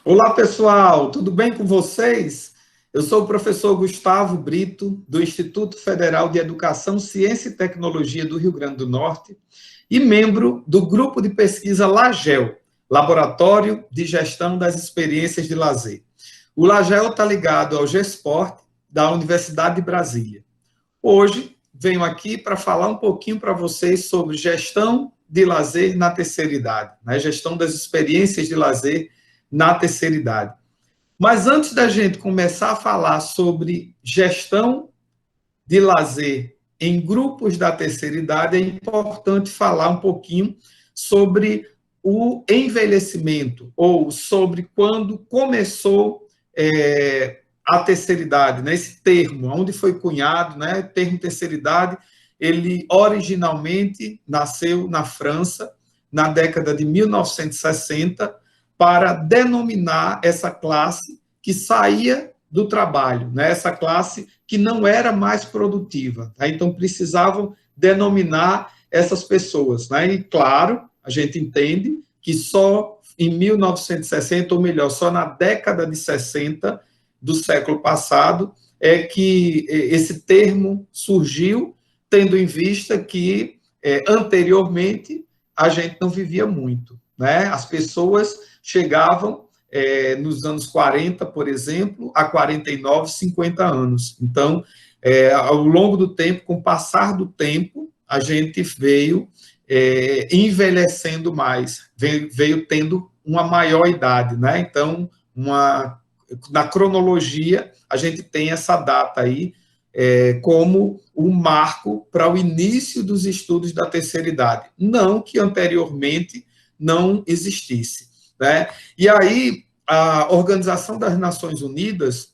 Olá, pessoal, tudo bem com vocês? Eu sou o professor Gustavo Brito, do Instituto Federal de Educação, Ciência e Tecnologia do Rio Grande do Norte e membro do grupo de pesquisa LAGEL, Laboratório de Gestão das Experiências de Lazer. O LAGEL está ligado ao GESPORT da Universidade de Brasília. Hoje, venho aqui para falar um pouquinho para vocês sobre gestão de lazer na terceira idade, né? Gestão das experiências de lazer na terceira idade. Mas antes da gente começar a falar sobre gestão de lazer em grupos da terceira idade, é importante falar um pouquinho sobre o envelhecimento, ou sobre quando começou a terceira idade, né? Esse termo, onde foi cunhado, né? Termo terceira idade, ele originalmente nasceu na França, na década de 1960, para denominar essa classe que saía do trabalho, né? Essa classe que não era mais produtiva. Tá? Então, precisavam denominar essas pessoas. Né? E, claro, a gente entende que só em 1960, ou melhor, só na década de 60 do século passado, é que esse termo surgiu, tendo em vista que, anteriormente, a gente não vivia muito. Né? As pessoas chegavam, nos anos 40, por exemplo, a 49, 50 anos. Então, ao longo do tempo, com o passar do tempo, a gente veio envelhecendo mais, veio tendo uma maior idade. Né? Então, na cronologia, a gente tem essa data aí como um marco para o início dos estudos da terceira idade. Não que anteriormente não existisse. Né? E aí, a Organização das Nações Unidas,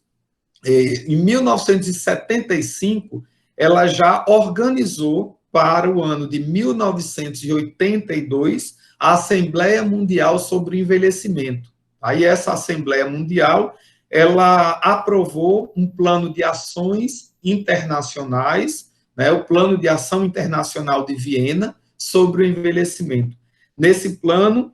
em 1975, ela já organizou para o ano de 1982 a Assembleia Mundial sobre o Envelhecimento. Aí essa Assembleia Mundial, ela aprovou um plano de ações internacionais, né, o Plano de Ação Internacional de Viena sobre o envelhecimento. Nesse plano,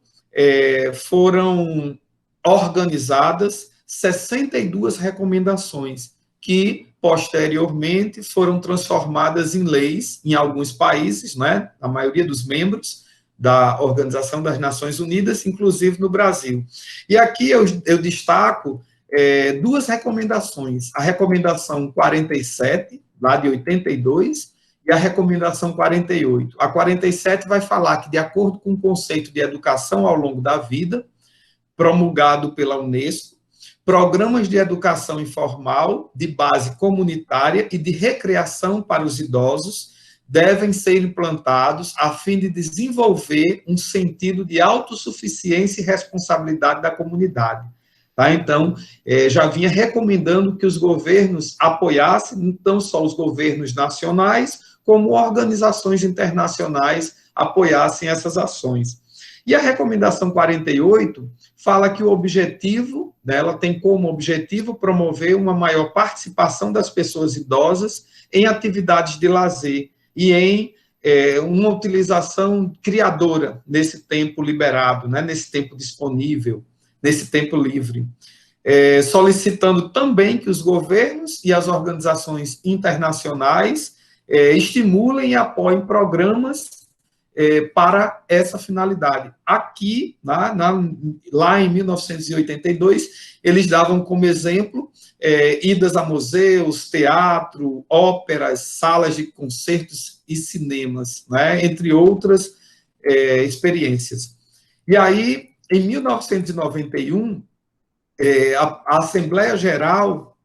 foram organizadas 62 recomendações que, posteriormente, foram transformadas em leis em alguns países, né, a maioria dos membros da Organização das Nações Unidas, inclusive no Brasil. E aqui eu destaco duas recomendações, a recomendação 47, lá de 82, e a recomendação 48. A 47 vai falar que, de acordo com o conceito de educação ao longo da vida, promulgado pela Unesco, programas de educação informal, de base comunitária e de recreação para os idosos devem ser implantados a fim de desenvolver um sentido de autossuficiência e responsabilidade da comunidade. Tá? Então, já vinha recomendando que os governos apoiassem, não só os governos nacionais, como organizações internacionais apoiassem essas ações. E a recomendação 48 fala que o objetivo dela tem como objetivo promover uma maior participação das pessoas idosas em atividades de lazer e em uma utilização criadora nesse tempo liberado, né, nesse tempo disponível, nesse tempo livre. Solicitando também que os governos e as organizações internacionais estimulem e apoiem programas para essa finalidade. Aqui, lá em 1982, eles davam como exemplo idas a museus, teatro, óperas, salas de concertos e cinemas, né, entre outras experiências. E aí, em 1991, a Assembleia Geral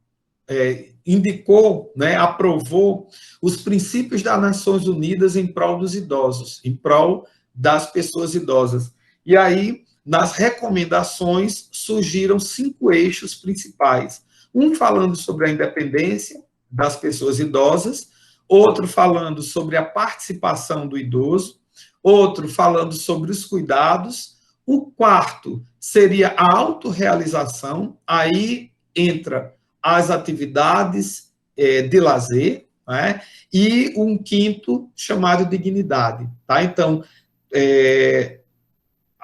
indicou, né, aprovou os princípios das Nações Unidas em prol dos idosos, em prol das pessoas idosas. E aí, nas recomendações, surgiram 5 eixos principais. Um falando sobre a independência das pessoas idosas, outro falando sobre a participação do idoso, outro falando sobre os cuidados, o quarto seria a autorrealização, aí entra as atividades de lazer, né? E um quinto chamado dignidade. Tá? Então,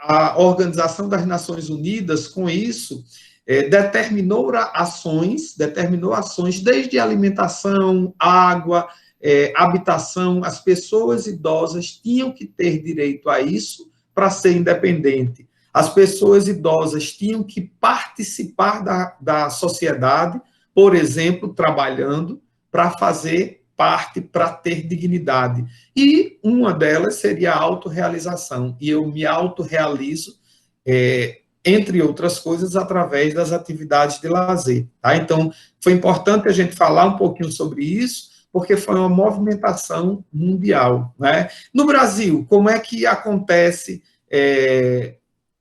a Organização das Nações Unidas, com isso, determinou ações desde alimentação, água, habitação. As pessoas idosas tinham que ter direito a isso para ser independente. As pessoas idosas tinham que participar da sociedade, por exemplo, trabalhando, para fazer parte, para ter dignidade. E uma delas seria a autorrealização. E eu me autorrealizo, entre outras coisas, através das atividades de lazer. Tá? Então, foi importante a gente falar um pouquinho sobre isso, porque foi uma movimentação mundial. Né? No Brasil, como é que acontece,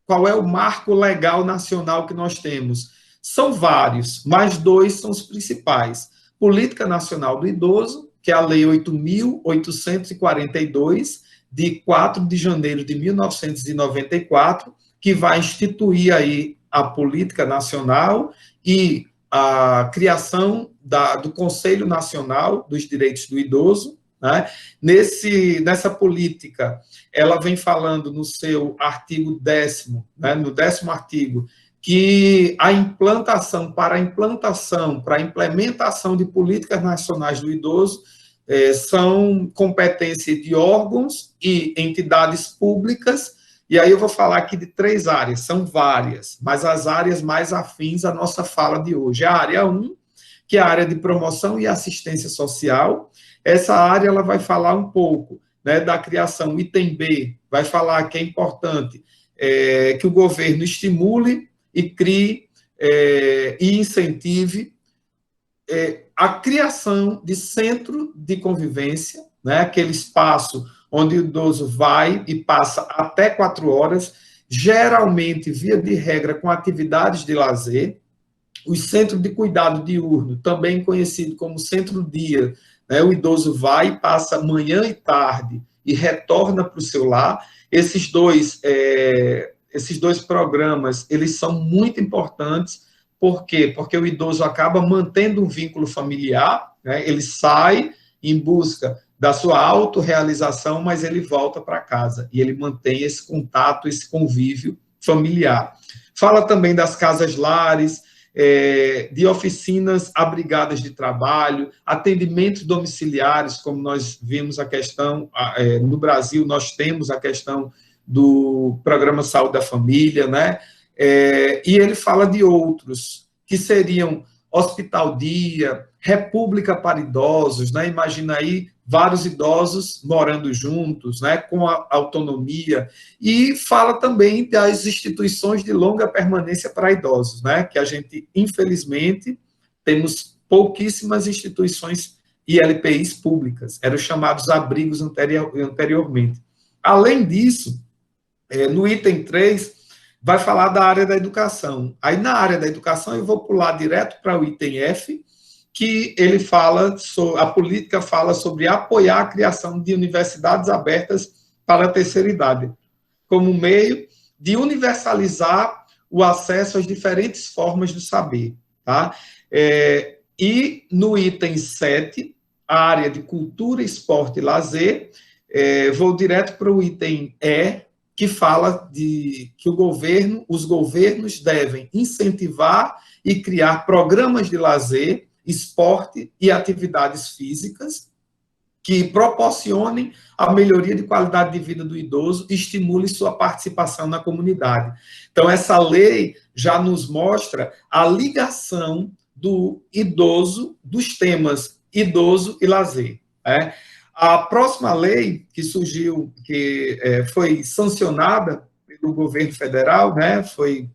qual é o marco legal nacional que nós temos? São vários, mas dois são os principais. Política Nacional do Idoso, que é a Lei 8.842, de 4 de janeiro de 1994, que vai instituir aí a política nacional e a criação do Conselho Nacional dos Direitos do Idoso. Né? Nessa política, ela vem falando no seu artigo 10º, né, no 10º artigo, que a implementação de políticas nacionais do idoso são competência de órgãos e entidades públicas, e aí eu vou falar aqui de 3 áreas, são várias, mas as áreas mais afins à nossa fala de hoje. A área 1, que é a área de promoção e assistência social. Essa área ela vai falar um pouco, né, da criação. Item B vai falar que é importante que o governo estimule e crie e incentive a criação de centro de convivência, né, aquele espaço onde o idoso vai e passa até 4 horas, geralmente, via de regra, com atividades de lazer. Os centros de cuidado diurno, também conhecido como centro-dia, né, o idoso vai, passa manhã e tarde e retorna para o seu lar. Esses dois programas, eles são muito importantes. Por quê? Porque o idoso acaba mantendo um vínculo familiar, né? Ele sai em busca da sua autorrealização, mas ele volta para casa e ele mantém esse contato, esse convívio familiar. Fala também das casas-lares, de oficinas abrigadas de trabalho, atendimentos domiciliares, como nós vimos a questão, no Brasil nós temos a questão do Programa Saúde da Família, né? E ele fala de outros, que seriam Hospital Dia, República para Idosos, né? Imagina aí vários idosos morando juntos, né? Com a autonomia, e fala também das instituições de longa permanência para idosos, né? Que a gente, infelizmente, temos pouquíssimas instituições ILPIs públicas, eram chamados abrigos anteriormente. Além disso, no item 3, vai falar da área da educação. Aí, na área da educação, eu vou pular direto para o item F, que ele fala, a política fala sobre apoiar a criação de universidades abertas para a terceira idade, como meio de universalizar o acesso às diferentes formas do saber. Tá? E no item 7, a área de cultura, esporte e lazer, vou direto para o item E, que fala que os governos devem incentivar e criar programas de lazer, esporte e atividades físicas que proporcionem a melhoria de qualidade de vida do idoso e estimule sua participação na comunidade. Então, essa lei já nos mostra a ligação do idoso, dos temas idoso e lazer. A próxima lei que surgiu, que foi sancionada pelo governo federal, né, foi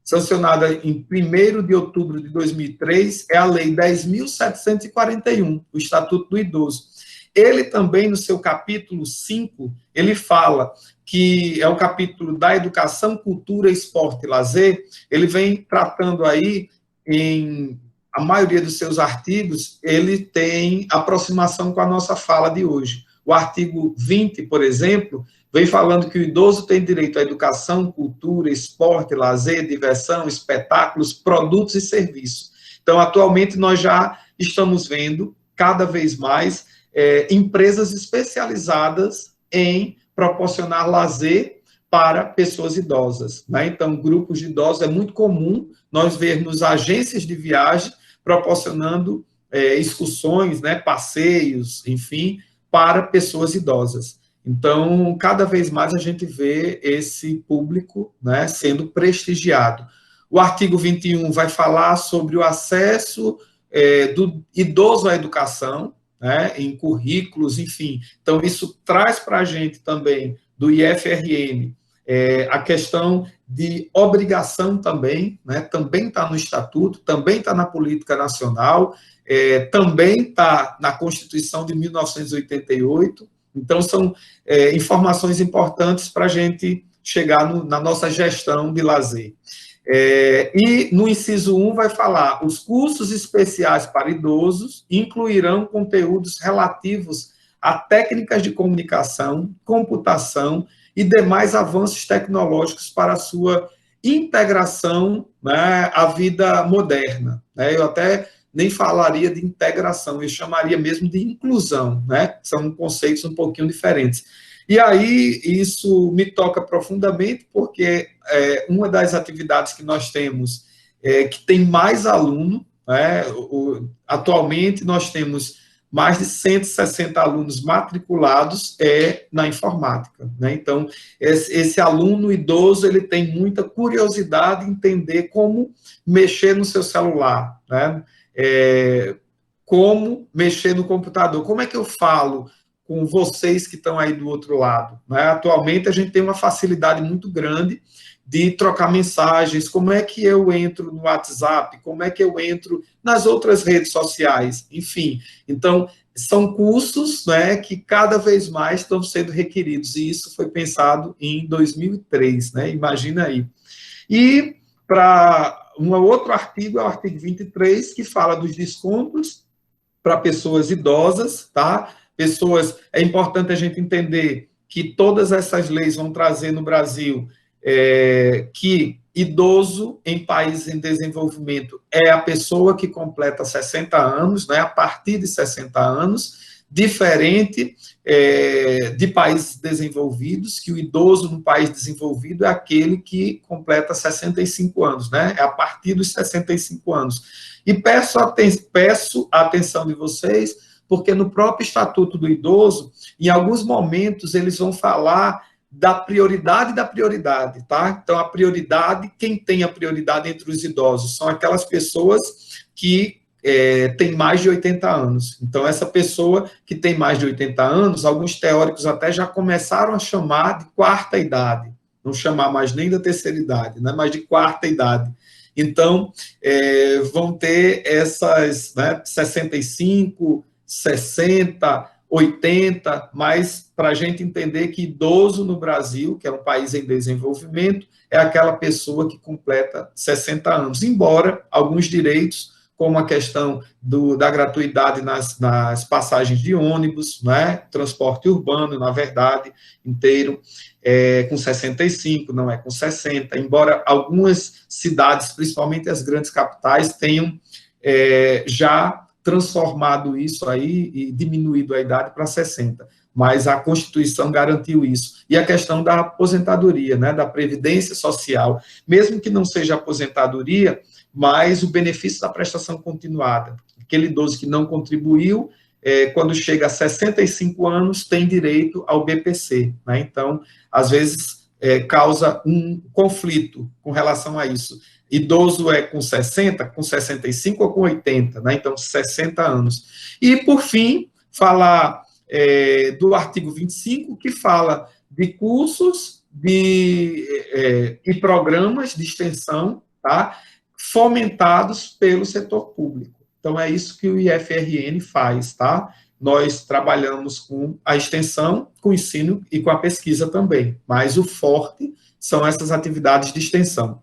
sancionada em 1º de outubro de 2003, é a Lei 10.741, o Estatuto do Idoso. Ele também, no seu capítulo 5, ele fala que é o capítulo da educação, cultura, esporte e lazer. Ele vem tratando aí, a maioria dos seus artigos, ele tem aproximação com a nossa fala de hoje. O artigo 20, por exemplo, vem falando que o idoso tem direito à educação, cultura, esporte, lazer, diversão, espetáculos, produtos e serviços. Então, atualmente, nós já estamos vendo, cada vez mais, empresas especializadas em proporcionar lazer para pessoas idosas, né? Então, grupos de idosos é muito comum nós vermos agências de viagem proporcionando excursões, né, passeios, enfim, para pessoas idosas. Então, cada vez mais a gente vê esse público, né, sendo prestigiado. O artigo 21 vai falar sobre o acesso do idoso à educação, né, em currículos, enfim. Então, isso traz para a gente também, do IFRN, a questão de obrigação também, né, também está no Estatuto, também está na Política Nacional, também está na Constituição de 1988. Então, são informações importantes para a gente chegar na nossa gestão de lazer. E no inciso 1 vai falar, os cursos especiais para idosos incluirão conteúdos relativos a técnicas de comunicação, computação e demais avanços tecnológicos para a sua integração, né, à vida moderna. Né? Eu até nem falaria de integração, eu chamaria mesmo de inclusão, né? São conceitos um pouquinho diferentes. E aí, isso me toca profundamente, porque uma das atividades que nós temos, que tem mais aluno, né? Atualmente nós temos mais de 160 alunos matriculados na informática, né? Então, esse aluno idoso, ele tem muita curiosidade em entender como mexer no seu celular, né? Como mexer no computador, como é que eu falo com vocês que estão aí do outro lado, né? Atualmente a gente tem uma facilidade muito grande de trocar mensagens, como é que eu entro no WhatsApp, como é que eu entro nas outras redes sociais, enfim. Então, são cursos, né, que cada vez mais estão sendo requeridos, e isso foi pensado em 2003, né? Imagina aí. E para um outro artigo, é o artigo 23, que fala dos descontos para pessoas idosas, tá? É importante a gente entender que todas essas leis vão trazer no Brasil que idoso em países em desenvolvimento é a pessoa que completa 60 anos, né, a partir de 60 anos, diferente de países desenvolvidos, que o idoso no país desenvolvido é aquele que completa 65 anos, né, é a partir dos 65 anos. E peço a atenção de vocês, porque no próprio Estatuto do Idoso, em alguns momentos, eles vão falar da prioridade, tá? Então, a prioridade, quem tem a prioridade entre os idosos são aquelas pessoas que têm mais de 80 anos. Então, essa pessoa que tem mais de 80 anos, alguns teóricos até já começaram a chamar de quarta idade, não chamar mais nem da terceira idade, né, mas de quarta idade. Então, vão ter essas, né, 65, 60, 80, mas para a gente entender que idoso no Brasil, que é um país em desenvolvimento, é aquela pessoa que completa 60 anos, embora alguns direitos, como a questão da gratuidade nas passagens de ônibus, né, transporte urbano, na verdade, inteiro, com 65, não é com 60, embora algumas cidades, principalmente as grandes capitais, tenham já transformado isso aí e diminuído a idade para 60, mas a Constituição garantiu isso. E a questão da aposentadoria, né, da previdência social, mesmo que não seja aposentadoria, mas o benefício da prestação continuada. Aquele idoso que não contribuiu, quando chega a 65 anos, tem direito ao BPC, né? Então, às vezes, causa um conflito com relação a isso. Idoso é com 60, com 65 ou com 80, né? Então, 60 anos. E, por fim, falar do artigo 25, que fala de cursos e programas de extensão, tá? Fomentados pelo setor público. Então, é isso que o IFRN faz, tá? Nós trabalhamos com a extensão, com o ensino e com a pesquisa também, mas o forte são essas atividades de extensão.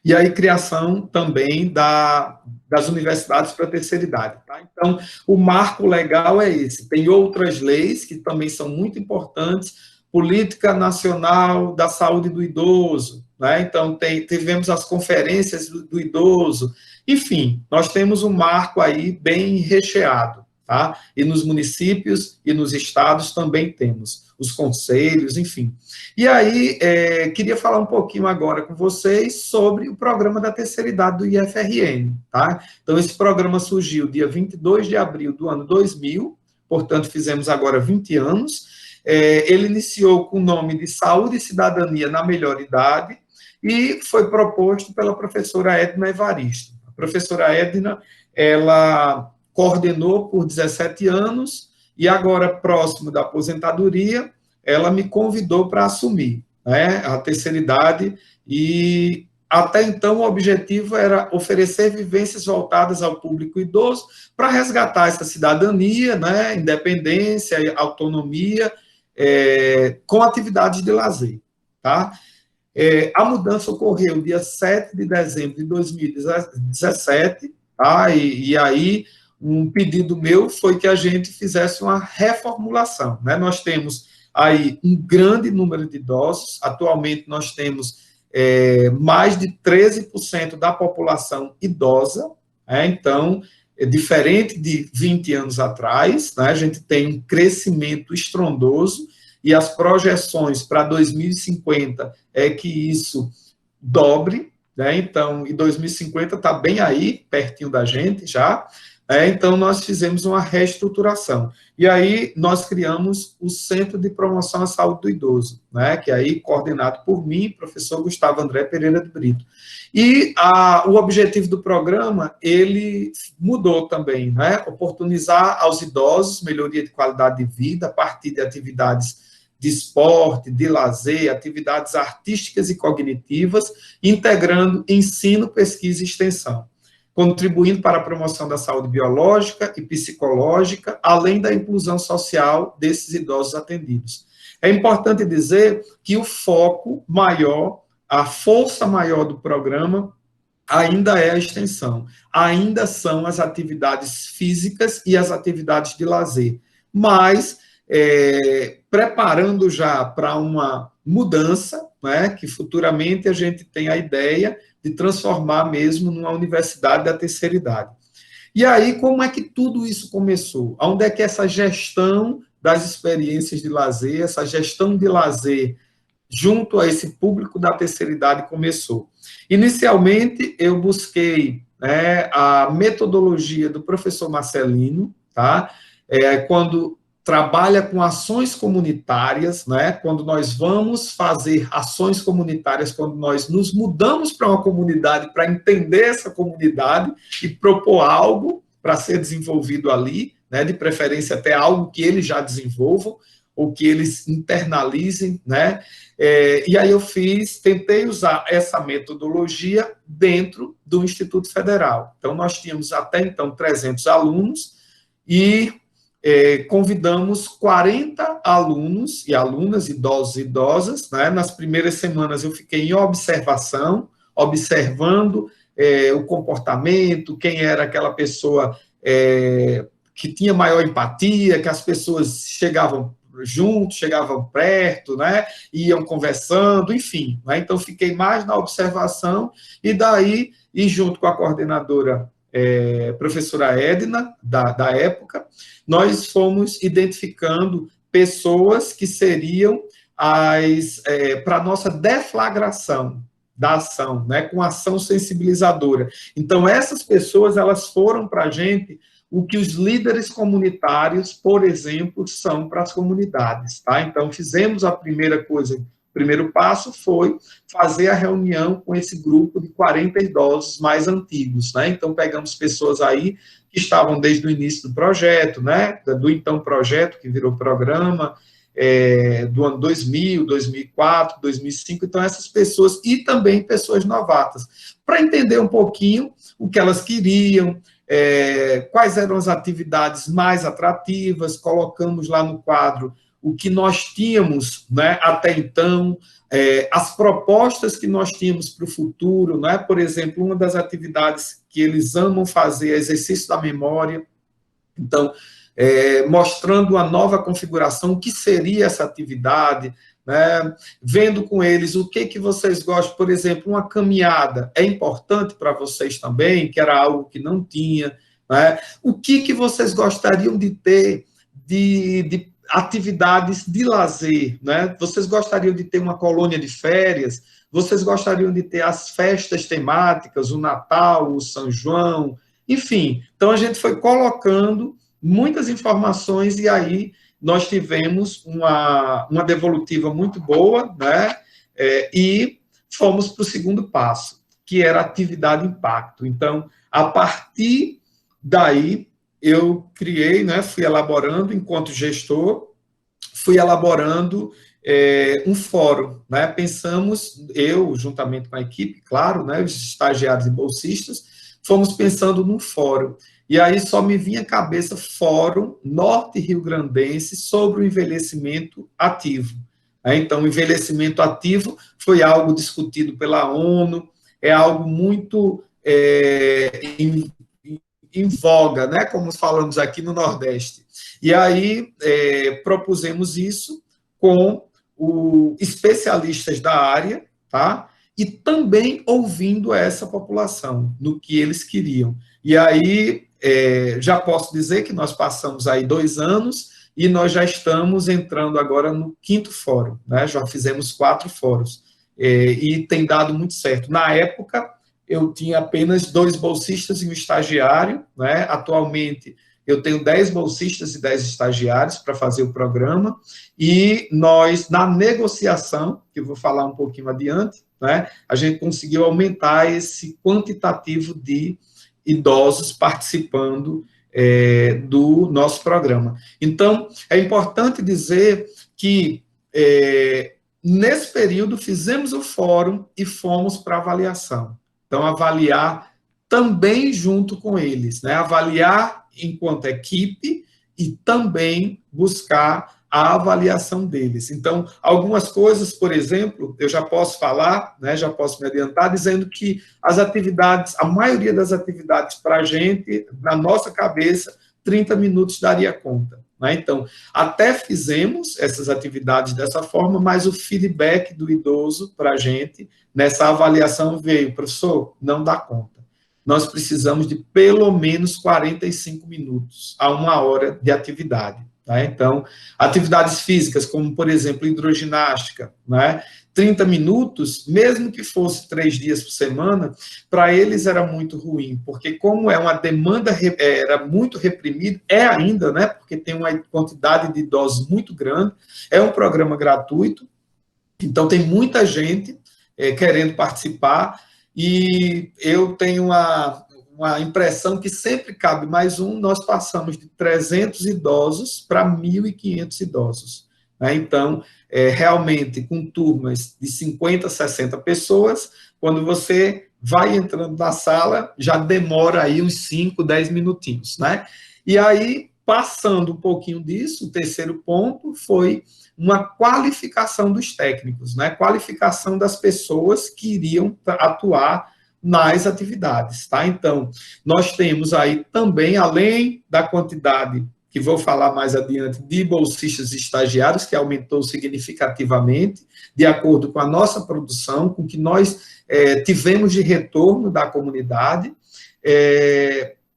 E aí, criação também das universidades para a terceira idade. Tá? Então, o marco legal é esse. Tem outras leis que também são muito importantes, Política Nacional da Saúde do Idoso, né? Então, tivemos as conferências do idoso, enfim, nós temos um marco aí bem recheado. tá? E nos municípios e nos estados também temos os conselhos, enfim. E aí, queria falar um pouquinho agora com vocês sobre o programa da terceira idade do IFRN, tá? Então, esse programa surgiu dia 22 de abril do ano 2000, portanto, fizemos agora 20 anos. Ele iniciou com o nome de Saúde e Cidadania na Melhor Idade e foi proposto pela professora Edna Evaristo. A professora Edna, ela coordenou por 17 anos e agora, próximo da aposentadoria, ela me convidou para assumir, né, a terceira idade, e até então o objetivo era oferecer vivências voltadas ao público idoso para resgatar essa cidadania, né, independência, autonomia, com atividades de lazer, tá? A mudança ocorreu dia 7 de dezembro de 2017, tá? E aí um pedido meu foi que a gente fizesse uma reformulação, né? Nós temos aí um grande número de idosos, atualmente nós temos mais de 13% da população idosa, então, diferente de 20 anos atrás, né? A gente tem um crescimento estrondoso, e as projeções para 2050 é que isso dobre, né? Então, em 2050 está bem aí, pertinho da gente já. Então, nós fizemos uma reestruturação. E aí, nós criamos o Centro de Promoção à Saúde do Idoso, né? Que é aí coordenado por mim, professor Gustavo André Pereira de Brito. E o objetivo do programa, ele mudou também, né? Oportunizar aos idosos melhoria de qualidade de vida a partir de atividades de esporte, de lazer, atividades artísticas e cognitivas, integrando ensino, pesquisa e extensão, contribuindo para a promoção da saúde biológica e psicológica, além da inclusão social desses idosos atendidos. É importante dizer que o foco maior, a força maior do programa ainda é a extensão, ainda são as atividades físicas e as atividades de lazer, mas preparando já para uma mudança, né, que futuramente a gente tem a ideia de transformar mesmo numa universidade da terceira idade. E aí, como é que tudo isso começou? Onde é que essa gestão das experiências de lazer, essa gestão de lazer junto a esse público da terceira idade começou? Inicialmente, eu busquei, né, a metodologia do professor Marcelino, tá? Quando trabalha com ações comunitárias, né? Quando nós vamos fazer ações comunitárias, quando nós nos mudamos para uma comunidade para entender essa comunidade e propor algo para ser desenvolvido ali, né? De preferência até algo que eles já desenvolvam ou que eles internalizem, né? E aí eu tentei usar essa metodologia dentro do Instituto Federal. Então, nós tínhamos até então 300 alunos e convidamos 40 alunos e alunas, idosos e idosas, né? Nas primeiras semanas eu fiquei em observação, observando o comportamento, quem era aquela pessoa que tinha maior empatia, que as pessoas chegavam juntos, chegavam perto, né? Iam conversando, enfim, né? Então fiquei mais na observação e daí, e junto com a coordenadora professora Edna, da época, nós fomos identificando pessoas que seriam para a nossa deflagração da ação, né, com ação sensibilizadora. Então, essas pessoas, elas foram para a gente o que os líderes comunitários, por exemplo, são para as comunidades, tá? Então, fizemos a primeira coisa. O primeiro passo foi fazer a reunião com esse grupo de 40 idosos mais antigos, né? Então, pegamos pessoas aí que estavam desde o início do projeto, né? Do então projeto, que virou programa, do ano 2000, 2004, 2005. Então, essas pessoas, e também pessoas novatas, para entender um pouquinho o que elas queriam, quais eram as atividades mais atrativas, colocamos lá no quadro o que nós tínhamos, né, até então, as propostas que nós tínhamos para o futuro, né? Por exemplo, uma das atividades que eles amam fazer é exercício da memória. Então, mostrando a nova configuração, o que seria essa atividade, né? Vendo com eles o que vocês gostam, por exemplo, uma caminhada é importante para vocês também, que era algo que não tinha. né? O que vocês gostariam de ter de atividades de lazer, né? Vocês gostariam de ter uma colônia de férias? Vocês gostariam de ter as festas temáticas, o Natal, o São João, enfim. Então, a gente foi colocando muitas informações e aí nós tivemos uma devolutiva muito boa, né? E fomos para o segundo passo, que era atividade impacto. Então, a partir daí, eu criei, né, fui elaborando, enquanto gestor, fui elaborando um fórum, né? Pensamos, eu, juntamente com a equipe, claro, né, os estagiários e bolsistas, fomos pensando num fórum. E aí só me vinha à cabeça Fórum Norte Rio-Grandense sobre o envelhecimento ativo. Então, o envelhecimento ativo foi algo discutido pela ONU, é algo muito em voga, né, como falamos aqui no Nordeste. E aí propusemos isso com especialistas da área, tá? E também ouvindo essa população, no que eles queriam. E aí já posso dizer que nós passamos aí 2 anos e nós já estamos entrando agora no 5º fórum, né? Já fizemos 4 fóruns e tem dado muito certo. Na época, eu tinha apenas 2 bolsistas e um estagiário, né? Atualmente, eu tenho 10 bolsistas e 10 estagiários para fazer o programa, e nós, na negociação, que eu vou falar um pouquinho adiante, né? A gente conseguiu aumentar esse quantitativo de idosos participando do nosso programa. Então, é importante dizer que nesse período fizemos o fórum e fomos para avaliação. Então, avaliar também junto com eles, né? Avaliar enquanto equipe e também buscar a avaliação deles. Então, algumas coisas, por exemplo, eu já posso falar, né, já posso me adiantar, dizendo que as atividades, a maioria das atividades para a gente, na nossa cabeça, 30 minutos daria conta. Né? Então, até fizemos essas atividades dessa forma, mas o feedback do idoso para a gente, nessa avaliação veio, professor, não dá conta. Nós precisamos de pelo menos 45 minutos a 1 hora de atividade. Né? Então, atividades físicas, como, por exemplo, hidroginástica, né? 30 minutos, mesmo que fosse 3 dias por semana, para eles era muito ruim, porque como é uma demanda, era muito reprimida, é ainda, né? Porque tem uma quantidade de idosos muito grande, é um programa gratuito, então tem muita gente querendo participar, e eu tenho uma impressão que sempre cabe mais um, nós passamos de 300 idosos para 1.500 idosos. Né? Então, realmente, com turmas de 50, 60 pessoas, quando você vai entrando na sala, já demora aí uns 5, 10 minutinhos. Né? E aí, passando um pouquinho disso, o terceiro ponto foi uma qualificação dos técnicos, né? Qualificação das pessoas que iriam atuar nas atividades, tá? Então, nós temos aí também, além da quantidade, que vou falar mais adiante, de bolsistas e estagiários, que aumentou significativamente, de acordo com a nossa produção, com o que nós tivemos de retorno da comunidade,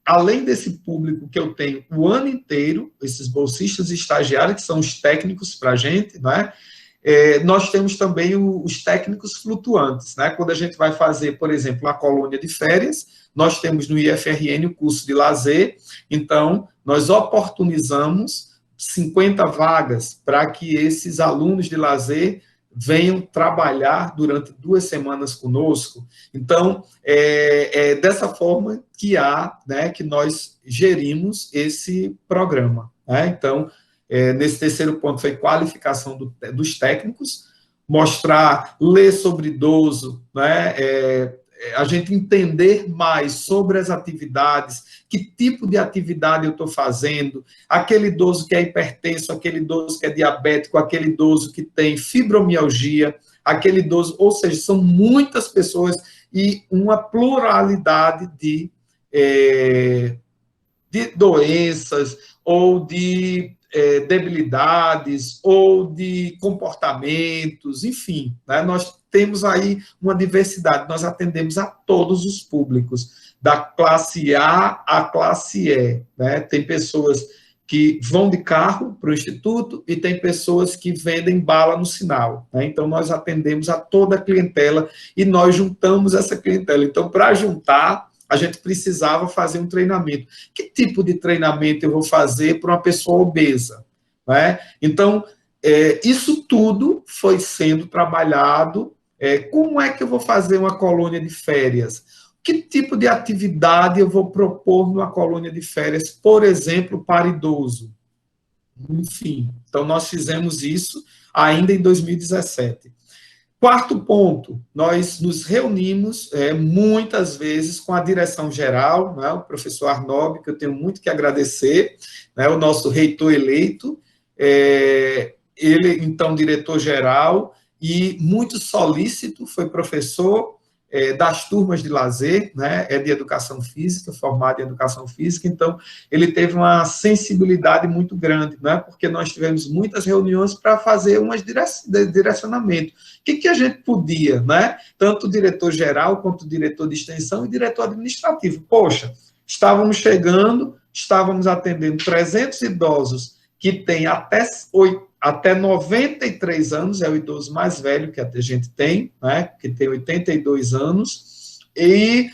além desse público que eu tenho o ano inteiro, esses bolsistas e estagiários, que são os técnicos para a gente, né? Nós temos também os técnicos flutuantes, né? Quando a gente vai fazer, por exemplo, a colônia de férias, nós temos no IFRN o curso de lazer, então nós oportunizamos 50 vagas para que esses alunos de lazer venham trabalhar durante 2 semanas conosco. Então, é dessa forma que nós gerimos esse programa. Né? Então, nesse terceiro ponto foi qualificação dos técnicos, ler sobre idoso, né? A gente entender mais sobre as atividades, que tipo de atividade eu estou fazendo, aquele idoso que é hipertenso, aquele idoso que é diabético, aquele idoso que tem fibromialgia, aquele idoso, ou seja, são muitas pessoas e uma pluralidade de doenças ou de debilidades ou de comportamentos, enfim, né? Nós temos aí uma diversidade, nós atendemos a todos os públicos, da classe A à classe E, né? Tem pessoas que vão de carro para o instituto e tem pessoas que vendem bala no sinal, né? Então, nós atendemos a toda a clientela e nós juntamos essa clientela. Então, para juntar, a gente precisava fazer um treinamento. Que tipo de treinamento eu vou fazer para uma pessoa obesa? Né? Então, isso tudo foi sendo trabalhado. Como é que eu vou fazer uma colônia de férias? Que tipo de atividade eu vou propor numa colônia de férias, por exemplo, para idoso? Enfim, então nós fizemos isso ainda em 2017. Quarto ponto, nós nos reunimos muitas vezes com a direção geral, né, o professor Arnob, que eu tenho muito que agradecer, né, o nosso reitor eleito, ele, então, diretor-geral, e muito solícito, foi professor das turmas de lazer, né, de educação física, formado em educação física, então ele teve uma sensibilidade muito grande, né, porque nós tivemos muitas reuniões para fazer umas direcionamento. O que a gente podia, né, tanto o diretor-geral quanto o diretor de extensão e diretor administrativo. Poxa, estávamos chegando, estávamos atendendo 300 idosos que têm até 93 anos, é o idoso mais velho que a gente tem, né, que tem 82 anos, e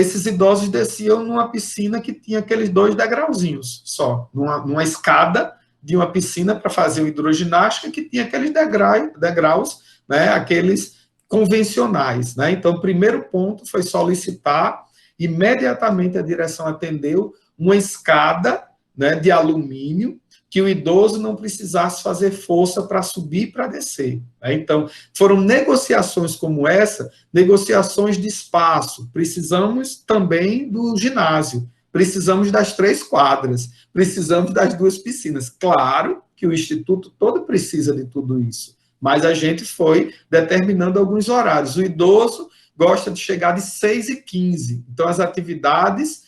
esses idosos desciam numa piscina que tinha aqueles 2 degrauzinhos só, numa escada de uma piscina para fazer o hidroginástica que tinha aqueles degraus, né, aqueles convencionais. Né? Então, o primeiro ponto foi solicitar, imediatamente a direção atendeu, uma escada, né, de alumínio, que o idoso não precisasse fazer força para subir e para descer. Né? Então, foram negociações como essa, negociações de espaço. Precisamos também do ginásio, precisamos das 3 quadras, precisamos das 2 piscinas. Claro que o Instituto todo precisa de tudo isso, mas a gente foi determinando alguns horários. O idoso gosta de chegar de 6h15, então as atividades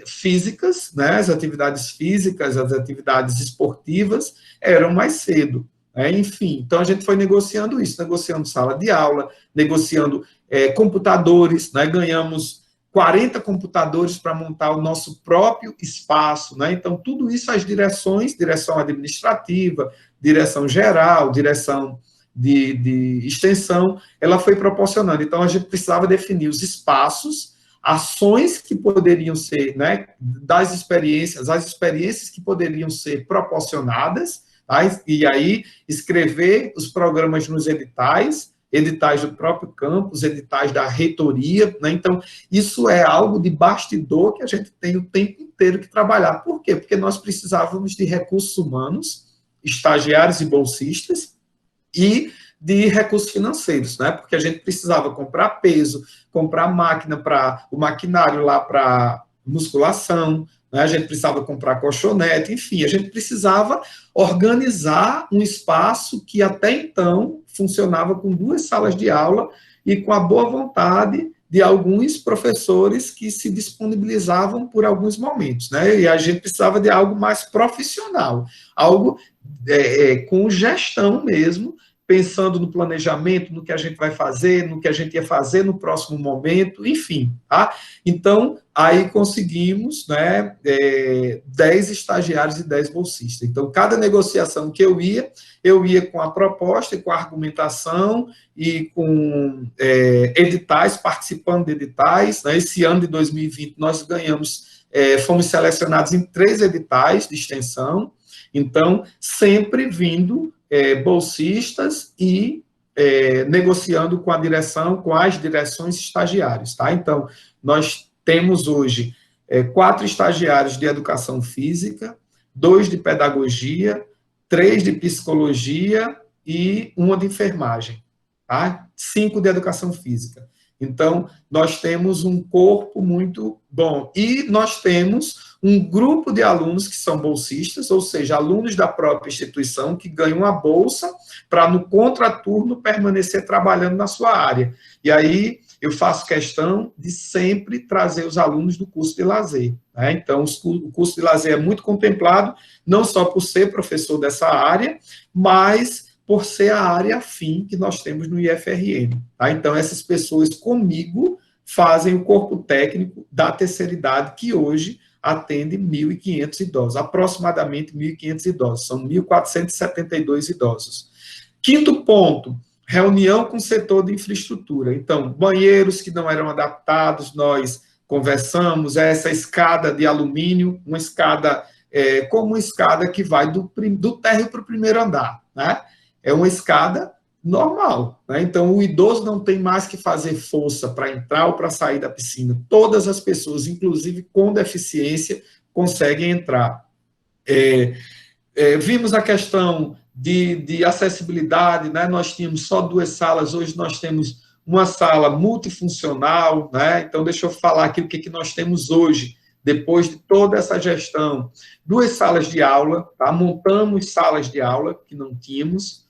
físicas, né, as atividades físicas, as atividades esportivas eram mais cedo. Né, enfim, então a gente foi negociando isso, negociando sala de aula, negociando computadores, né, ganhamos 40 computadores para montar o nosso próprio espaço. Né, então, tudo isso as direções, direção administrativa, direção geral, direção de extensão, ela foi proporcionando. Então, a gente precisava definir os espaços, ações que poderiam ser, né, das experiências, as experiências que poderiam ser proporcionadas, tá? E aí escrever os programas nos editais do próprio campus, editais da reitoria, né? Então, isso é algo de bastidor que a gente tem o tempo inteiro que trabalhar. Por quê? Porque nós precisávamos de recursos humanos, estagiários e bolsistas, e de recursos financeiros, né? Porque a gente precisava comprar peso, comprar máquina para o maquinário lá para musculação, né? A gente precisava comprar colchonete, enfim, a gente precisava organizar um espaço que até então funcionava com 2 salas de aula e com a boa vontade de alguns professores que se disponibilizavam por alguns momentos, né? E a gente precisava de algo mais profissional, algo com gestão mesmo, pensando no planejamento, no que a gente vai fazer, no que a gente ia fazer no próximo momento, enfim, tá? Então, aí conseguimos, né, 10 estagiários e 10 bolsistas. Então, cada negociação que eu ia com a proposta e com a argumentação e com editais, participando de editais. Né? Esse ano de 2020, nós ganhamos, fomos selecionados em 3 editais de extensão, então, sempre vindo bolsistas e negociando com a direção, com as direções estagiárias, tá? Então, nós temos hoje 4 estagiários de educação física, 2 de pedagogia, 3 de psicologia e 1 de enfermagem, tá? 5 de educação física. Então, nós temos um corpo muito bom. E nós temos um grupo de alunos que são bolsistas, ou seja, alunos da própria instituição que ganham a bolsa para, no contraturno, permanecer trabalhando na sua área. E aí, eu faço questão de sempre trazer os alunos do curso de lazer, né? Então, o curso de lazer é muito contemplado, não só por ser professor dessa área, mas por ser a área afim que nós temos no IFRN. Tá? Então, essas pessoas comigo fazem o corpo técnico da terceira idade, que hoje atende 1.500 idosos, aproximadamente 1.500 idosos, são 1.472 idosos. Quinto ponto, reunião com o setor de infraestrutura. Então, banheiros que não eram adaptados, nós conversamos, essa escada de alumínio, uma escada, como uma escada que vai do térreo para o primeiro andar, né? É uma escada normal, né? Então, o idoso não tem mais que fazer força para entrar ou para sair da piscina. Todas as pessoas, inclusive com deficiência, conseguem entrar. Vimos a questão de acessibilidade, né? Nós tínhamos só 2 salas, hoje nós temos uma sala multifuncional, né? Então, deixa eu falar aqui o que nós temos hoje, depois de toda essa gestão. 2 salas de aula, tá? Montamos salas de aula que não tínhamos,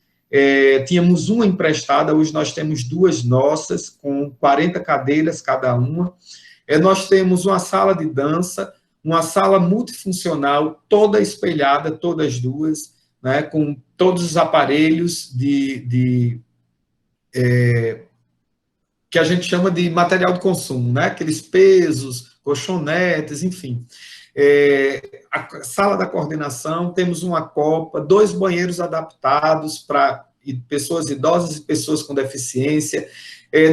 tínhamos uma emprestada, hoje nós temos 2 nossas, com 40 cadeiras cada uma. Nós temos uma sala de dança, uma sala multifuncional, toda espelhada, todas duas, né, com todos os aparelhos que a gente chama de material de consumo, né, aqueles pesos, colchonetes, enfim. A sala da coordenação, temos uma copa, 2 banheiros adaptados para pessoas idosas e pessoas com deficiência.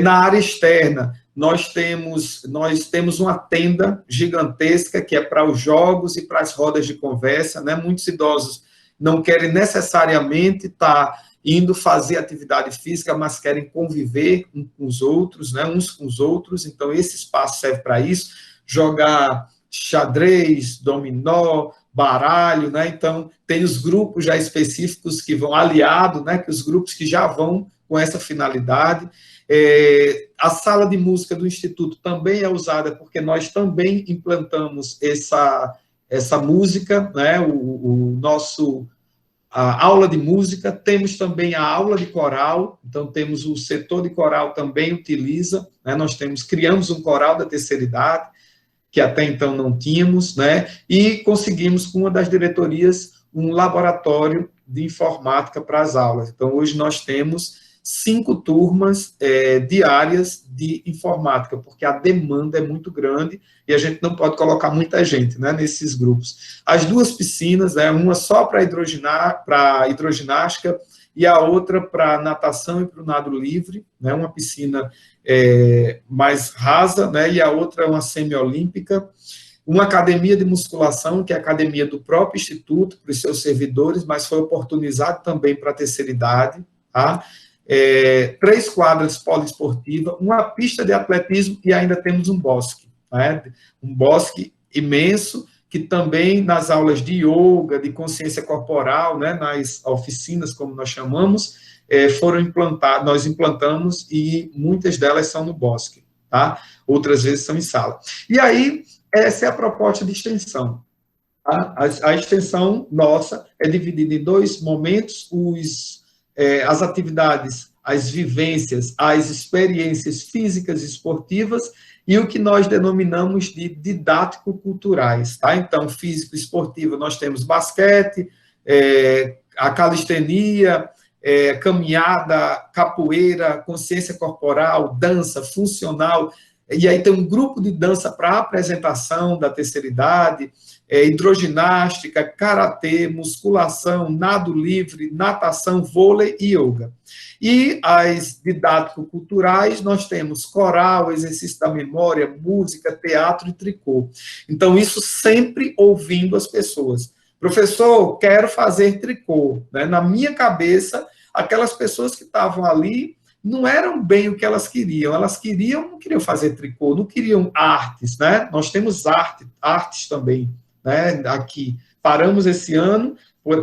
Na área externa, nós temos uma tenda gigantesca que é para os jogos e para as rodas de conversa, né? Muitos idosos não querem necessariamente estar indo fazer atividade física, mas querem conviver uns com os outros, né? Uns com os outros, então esse espaço serve para isso, jogar xadrez, dominó, baralho, né? Então tem os grupos já específicos que vão aliado, né? Que os grupos que já vão com essa finalidade. A sala de música do Instituto também é usada porque nós também implantamos essa música, né? A aula de música, temos também a aula de coral, então temos o setor de coral também utiliza, né? Nós criamos um coral da terceira idade, que até então não tínhamos, né? E conseguimos, com uma das diretorias, um laboratório de informática para as aulas. Então, hoje nós temos 5 turmas diárias de informática, porque a demanda é muito grande e a gente não pode colocar muita gente, né, nesses grupos. As 2 piscinas, uma só para hidroginástica e a outra para natação e para o nado livre, né, uma piscina mais rasa, né, e a outra é uma semiolímpica. Uma academia de musculação, que é a academia do próprio Instituto, para os seus servidores, mas foi oportunizado também para a terceira idade, tá? 3 quadras poliesportivas, uma pista de atletismo e ainda temos um bosque, né? Um bosque imenso, que também nas aulas de yoga, de consciência corporal, né, nas oficinas, como nós chamamos, nós implantamos e muitas delas são no bosque, tá? Outras vezes são em sala. E aí, essa é a proposta de extensão. Tá? A extensão nossa é dividida em 2 momentos, as atividades, as vivências, as experiências físicas e esportivas e o que nós denominamos de didático-culturais. Tá? Então, físico-esportivo, nós temos basquete, a calistenia, caminhada, capoeira, consciência corporal, dança, funcional, e aí tem um grupo de dança para apresentação da terceira idade, hidroginástica, karatê, musculação, nado livre, natação, vôlei e yoga. E as didático-culturais, nós temos coral, exercício da memória, música, teatro e tricô. Então, isso sempre ouvindo as pessoas. Professor, quero fazer tricô. Né? Na minha cabeça, aquelas pessoas que estavam ali não eram bem o que elas queriam. Elas não queriam fazer tricô, não queriam artes, né? Nós temos artes também, né? Aqui. Paramos esse ano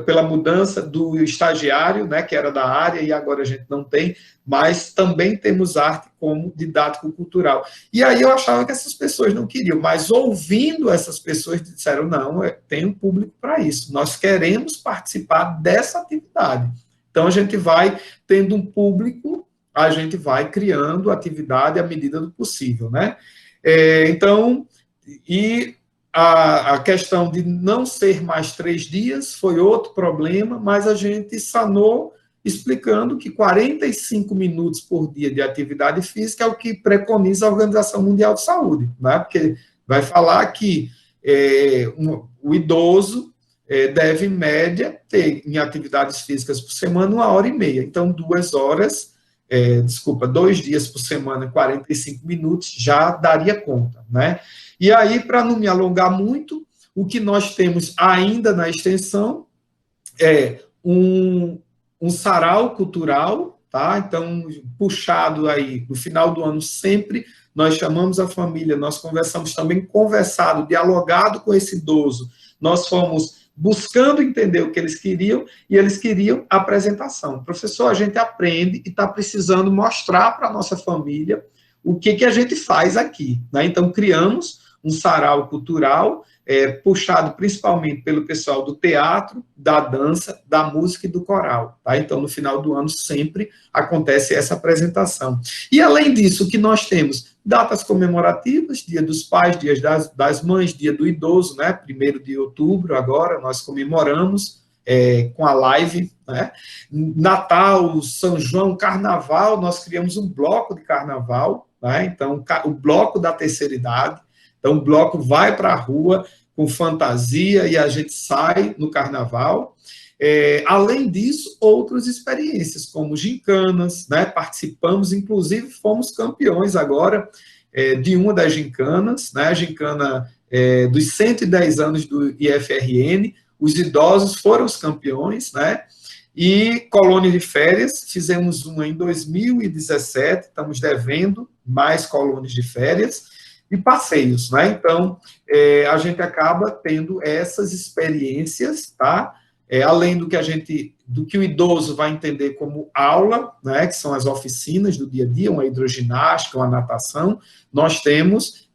pela mudança do estagiário, né, que era da área, e agora a gente não tem, mas também temos arte como didático-cultural. E aí eu achava que essas pessoas não queriam, mas ouvindo essas pessoas disseram, não, tem um público para isso, nós queremos participar dessa atividade. Então a gente vai tendo um público a gente vai criando atividade à medida do possível, né? Então, e a questão de não ser mais 3 dias foi outro problema, mas a gente sanou explicando que 45 minutos por dia de atividade física é o que preconiza a Organização Mundial de Saúde, né? Porque vai falar que o idoso deve, em média, ter em atividades físicas por semana 1 hora e meia. Então, 2 horas, 2 dias por semana, 45 minutos, já daria conta, né? E aí, para não me alongar muito, o que nós temos ainda na extensão é um sarau cultural, tá? Então, puxado aí, no final do ano, sempre nós chamamos a família, nós conversamos também, conversado, dialogado com esse idoso, nós fomos buscando entender o que eles queriam, e eles queriam apresentação. Professor, a gente aprende e está precisando mostrar para a nossa família o que a gente faz aqui, né? Então, criamos um sarau cultural, puxado principalmente pelo pessoal do teatro, da dança, da música e do coral, tá? Então, no final do ano, sempre acontece essa apresentação. E, além disso, o que nós temos? Datas comemorativas, Dia dos Pais, Dia das Mães, Dia do Idoso, né? 1º de outubro, agora, nós comemoramos com a live, né? Natal, São João, Carnaval, nós criamos um bloco de Carnaval, né? Então, o bloco da terceira idade. Então, o bloco vai para a rua com fantasia e a gente sai no carnaval. Além disso, outras experiências, como gincanas, né? Participamos, inclusive, fomos campeões agora de uma das gincanas, né? A gincana dos 110 anos do IFRN, os idosos foram os campeões, né? E colônia de férias, fizemos uma em 2017, estamos devendo mais colônias de férias, e passeios, né? Então, a gente acaba tendo essas experiências, tá? Além do que o idoso vai entender como aula, né? Que são as oficinas do dia a dia, uma hidroginástica, uma natação, nós temos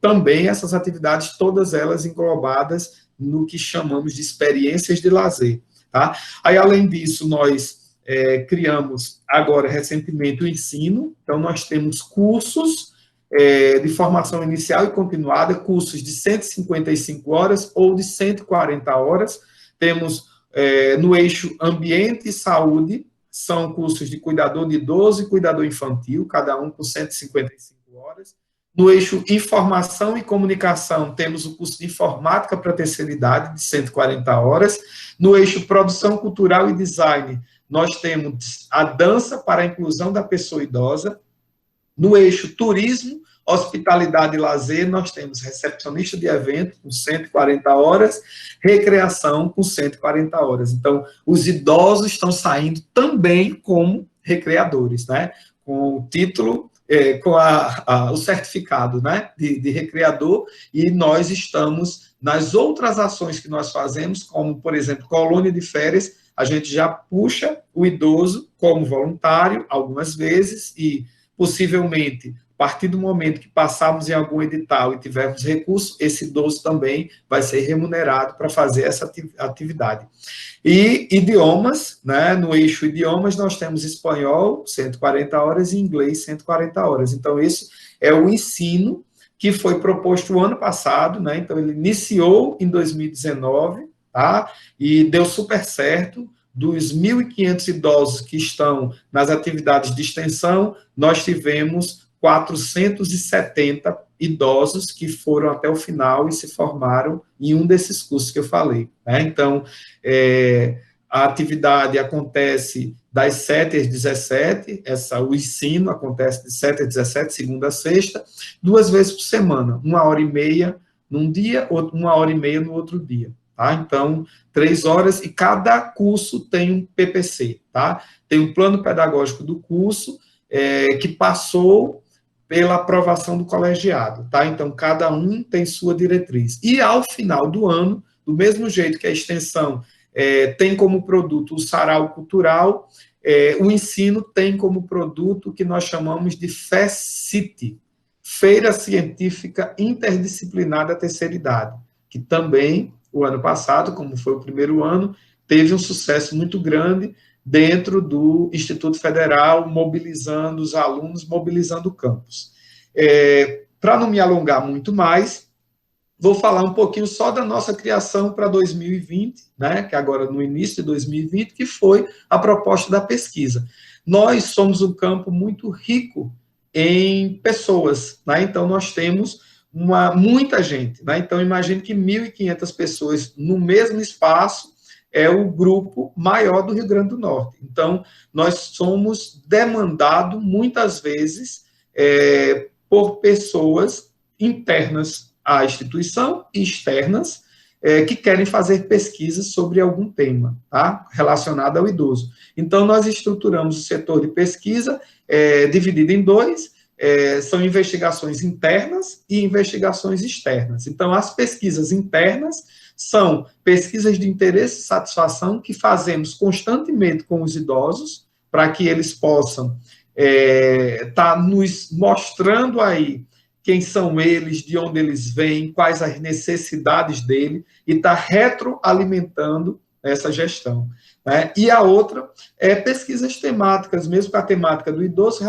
também essas atividades, todas elas englobadas no que chamamos de experiências de lazer, tá? Aí, além disso, nós criamos agora, recentemente, o ensino, então nós temos cursos de formação inicial e continuada, cursos de 155 horas ou de 140 horas. Temos no eixo ambiente e saúde, são cursos de cuidador de idoso e cuidador infantil, cada um com 155 horas. No eixo informação e comunicação, temos o curso de informática para a terceira idade, de 140 horas. No eixo produção cultural e design, nós temos a dança para a inclusão da pessoa idosa. No eixo turismo, hospitalidade e lazer, nós temos recepcionista de evento com 140 horas, recreação com 140 horas. Então, os idosos estão saindo também como recreadores, né? Com o título, com o certificado, né? de recreador, e nós estamos nas outras ações que nós fazemos, como, por exemplo, colônia de férias, a gente já puxa o idoso como voluntário algumas vezes, e possivelmente, a partir do momento que passarmos em algum edital e tivermos recurso, esse idoso também vai ser remunerado para fazer essa atividade. E idiomas, né? No eixo idiomas, nós temos espanhol, 140 horas, e inglês, 140 horas. Então, esse é o ensino que foi proposto o ano passado, né? Então, ele iniciou em 2019, tá? E deu super certo. Dos 1.500 idosos que estão nas atividades de extensão, nós tivemos 470 idosos que foram até o final e se formaram em um desses cursos que eu falei, né? Então, a atividade acontece das 7 às 17, o ensino acontece de 7 às 17, segunda a sexta, 2 vezes por semana, 1 hora e meia num dia, 1 hora e meia no outro dia. Tá? Então, 3 horas, e cada curso tem um PPC, tá? Tem um plano pedagógico do curso que passou pela aprovação do colegiado, tá? Então, cada um tem sua diretriz. E, ao final do ano, do mesmo jeito que a extensão tem como produto o sarau cultural, o ensino tem como produto o que nós chamamos de FECIT, Feira Científica Interdisciplinar da Terceira Idade, que também, o ano passado, como foi o primeiro ano, teve um sucesso muito grande, dentro do Instituto Federal, mobilizando os alunos, mobilizando o campus. Para não me alongar muito mais, vou falar um pouquinho só da nossa criação para 2020, né, que agora no início de 2020, que foi a proposta da pesquisa. Nós somos um campo muito rico em pessoas, né, então nós temos muita gente, né, então imagine que 1.500 pessoas no mesmo espaço é o grupo maior do Rio Grande do Norte. Então, nós somos demandados muitas vezes por pessoas internas à instituição e externas que querem fazer pesquisas sobre algum tema, tá? Relacionado ao idoso. Então, nós estruturamos o setor de pesquisa dividido em dois, são investigações internas e investigações externas. Então, as pesquisas internas são pesquisas de interesse e satisfação que fazemos constantemente com os idosos, para que eles possam estar nos mostrando aí quem são eles, de onde eles vêm, quais as necessidades dele, e está retroalimentando essa gestão. Né? E a outra é pesquisas temáticas, mesmo com a temática do idoso,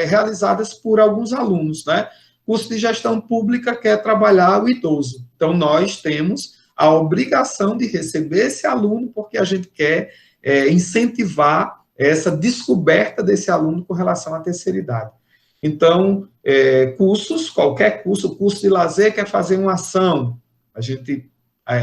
realizadas por alguns alunos. Né? Curso de gestão pública quer trabalhar o idoso. Então, nós temos a obrigação de receber esse aluno, porque a gente quer incentivar essa descoberta desse aluno com relação à terceira idade. Então, cursos, qualquer curso, curso de lazer quer fazer uma ação, a gente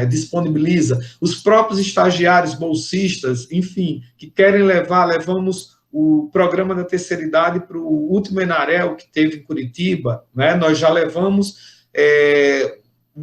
disponibiliza. Os próprios estagiários, bolsistas, enfim, que querem levamos o programa da terceira idade para o último Enarel que teve em Curitiba, né? Nós já levamos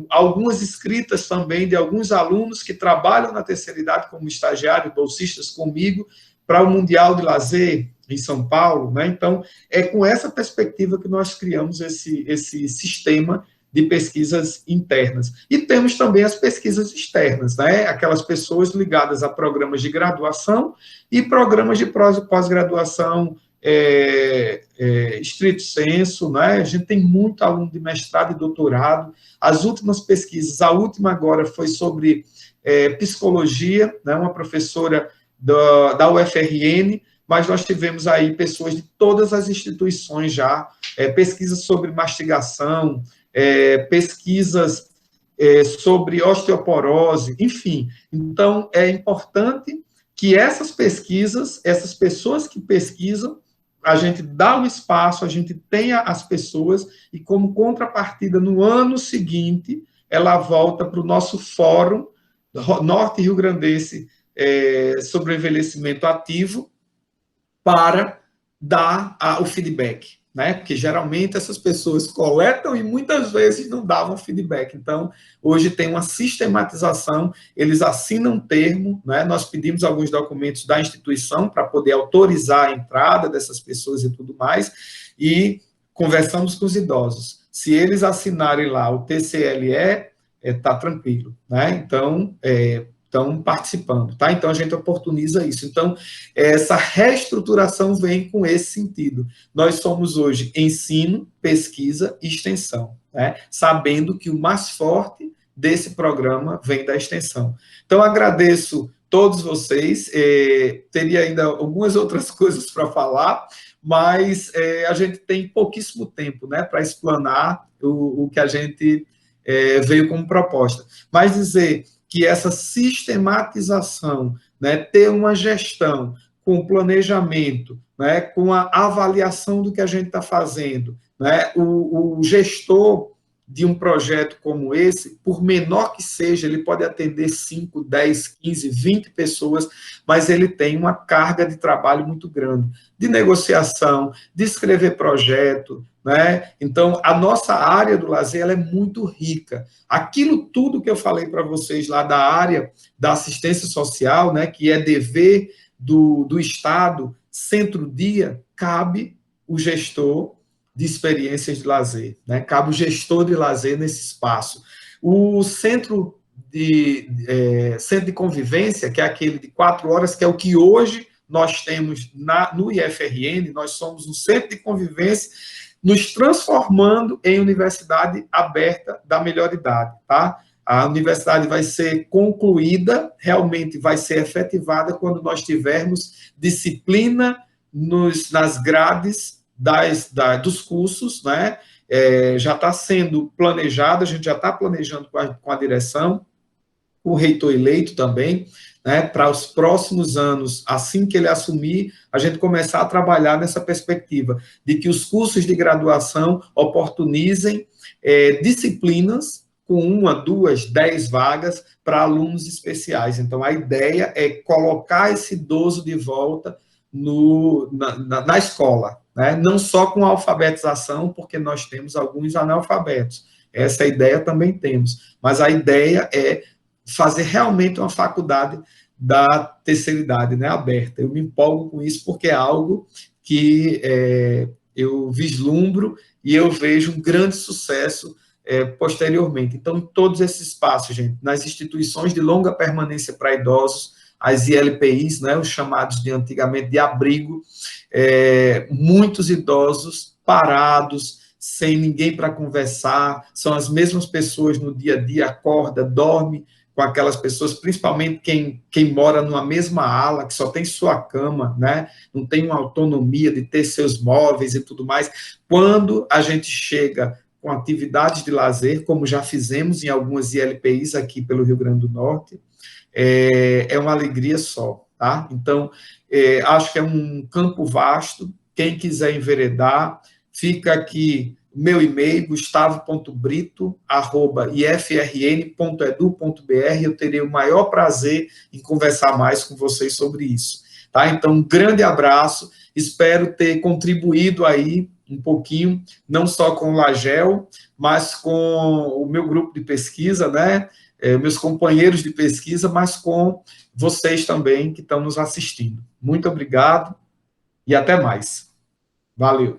algumas escritas também de alguns alunos que trabalham na terceira idade como estagiários, bolsistas comigo, para o Mundial de Lazer em São Paulo, né? Então, é com essa perspectiva que nós criamos esse sistema de pesquisas internas. E temos também as pesquisas externas, né? Aquelas pessoas ligadas a programas de graduação e programas de pós-graduação estrito senso, né? A gente tem muito aluno de mestrado e doutorado. As últimas pesquisas, a última agora foi sobre psicologia, né? Uma professora da UFRN, mas nós tivemos aí pessoas de todas as instituições já, pesquisas sobre mastigação, pesquisas sobre osteoporose, enfim. Então, é importante que essas pesquisas, essas pessoas que pesquisam, a gente dá o espaço, a gente tenha as pessoas, e como contrapartida, no ano seguinte, ela volta para o nosso fórum norte rio-grandense sobre o envelhecimento ativo, para dar o feedback, né? Porque geralmente essas pessoas coletam e muitas vezes não davam feedback. Então, hoje tem uma sistematização, eles assinam um termo, né? Nós pedimos alguns documentos da instituição para poder autorizar a entrada dessas pessoas e tudo mais, e conversamos com os idosos. Se eles assinarem lá o TCLE, está tranquilo, né? Então, estão participando, tá? Então, a gente oportuniza isso. Então, essa reestruturação vem com esse sentido. Nós somos hoje ensino, pesquisa e extensão, né? Sabendo que o mais forte desse programa vem da extensão. Então, agradeço todos vocês, teria ainda algumas outras coisas para falar, mas a gente tem pouquíssimo tempo, né, para explanar o que a gente veio como proposta. Mas dizer que essa sistematização, né, ter uma gestão com planejamento, né, com a avaliação do que a gente está fazendo, né, o gestor de um projeto como esse, por menor que seja, ele pode atender 5, 10, 15, 20 pessoas, mas ele tem uma carga de trabalho muito grande, de negociação, de escrever projeto, né? Então, a nossa área do lazer ela é muito rica. Aquilo tudo que eu falei para vocês lá da área da assistência social, né, que é dever do Estado, centro-dia, cabe o gestor de experiências de lazer, né? Cabe o gestor de lazer nesse espaço. O centro de convivência, que é aquele de 4 horas, que é o que hoje nós temos no IFRN, nós somos um centro de convivência, nos transformando em universidade aberta da melhor idade, tá? A universidade vai ser concluída, realmente vai ser efetivada quando nós tivermos disciplina nas grades dos cursos, né? Já está sendo planejado, a gente já está planejando com a direção, o reitor eleito também, né, para os próximos anos, assim que ele assumir, a gente começar a trabalhar nessa perspectiva de que os cursos de graduação oportunizem disciplinas com 1, 2, 10 vagas para alunos especiais. Então, a ideia é colocar esse idoso de volta na escola, né? Não só com a alfabetização, porque nós temos alguns analfabetos. Essa ideia também temos. Mas a ideia é fazer realmente uma faculdade da terceira idade, né, aberta. Eu me empolgo com isso porque é algo que eu vislumbro e eu vejo um grande sucesso posteriormente. Então, em todos esses espaços, gente, nas instituições de longa permanência para idosos, as ILPIs, né, os chamados de antigamente de abrigo, muitos idosos parados, sem ninguém para conversar, são as mesmas pessoas no dia a dia, acorda, dorme com aquelas pessoas, principalmente quem mora numa mesma ala, que só tem sua cama, né? Não tem uma autonomia de ter seus móveis e tudo mais. Quando a gente chega com atividades de lazer, como já fizemos em algumas ILPIs aqui pelo Rio Grande do Norte, é uma alegria só, tá? Então, acho que é um campo vasto, quem quiser enveredar, fica aqui meu e-mail, gustavo.brito@ifrn.edu.br, eu terei o maior prazer em conversar mais com vocês sobre isso, tá? Então, um grande abraço, espero ter contribuído aí um pouquinho, não só com o Lagel, mas com o meu grupo de pesquisa, né? Meus companheiros de pesquisa, mas com vocês também que estão nos assistindo. Muito obrigado e até mais. Valeu.